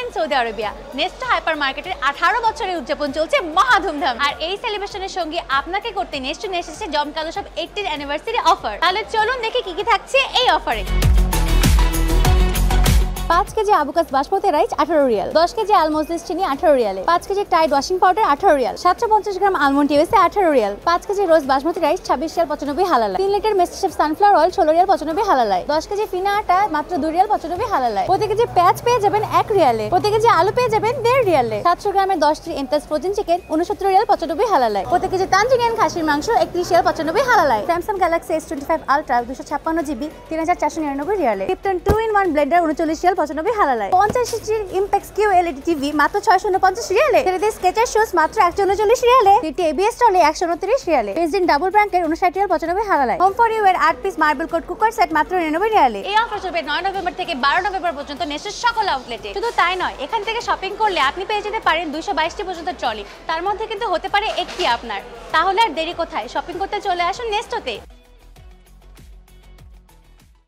In Saudi Arabia. Nesto hyper মার্কেটের 18 বছরের উদযাপন চলছে মহা ধুমধাম। আর এই সেলিব্রেশনের সঙ্গে আপনাকে করতে নেস্টো নিয়ে এসেছে জমকালো সব 80th অ্যানিভার্সারি অফার। তাহলে চলুন দেখি কি কি থাকছে এই অফারে। 5 কেজি আবুকাস বাসমতি রাইস 18 রিয়াল, 10 কেজি আলমোজলিস চিনি 18 রিয়ালে, 5 কেজি টাইড ওয়াশিং পাউডার 18 রিয়াল, 750 গ্রাম আলমন্ড ইউএসএ 18 রিয়াল, 5 কেজি রোজ বাসমতি রাইস 26 রিয়াল 95 হালালা, 3 লিটার মেস্টারশেফ সানফ্লাওয়ার অয়েল 16 রিয়াল 95 হালালায়, 10 কেজি ফিনা আটা মাত্র 2 রিয়াল 95 হালালায়, প্রতি কেজি পেঁয়াজ পেয়ে যাবেন 1 রিয়ালে, প্রতি কেজি আলু পেয়ে যাবেন 1.5 রিয়ালে, 700 গ্রামের 10টি এমটাস ফ্রোজেন চিকেন 69 রিয়াল 95 হালালায়, প্রতি কেজি তানজানিয়ান খাসির মাংস 31 রিয়াল 95 হালালায়, Samsung Galaxy S25 ultra 256 GB 3499 রিয়ালে, লিপটন 2-in-1 ব্লেন্ডার 39 রিয়াল 95 হালালায়, 50 ইঞ্চির ইমপ্যাক্স কিউ এলইডি টিভি মাত্র 649 রিয়ালে, ছেলেদের স্কেচার শুজ মাত্র 139 রিয়ালে, টিটি এবিএস টলে 129 রিয়ালে, প্রেসিডেন্ট ডাবল ব্র্যাঙ্কের 59 রিয়াল 95 হালালায়, হোম ফর ইউ এর 8 piece marble coat cooker set মাত্র 99 রিয়ালে। এই অফার চলবে 9 নভেম্বর থেকে 12 নভেম্বর পর্যন্ত নেস্টোর সকল আউটলেটে। শুধু তাই নয়, এখান থেকে শপিং করলে আপনি পেয়ে যেতে পারেন 222টি পর্যন্ত ট্রলি, তার মধ্যে কিন্তু হতে পারে একটি আপনার। তাহলে আর দেরি কোথায়, শপিং করতে চলে আসুন নেস্টোতে।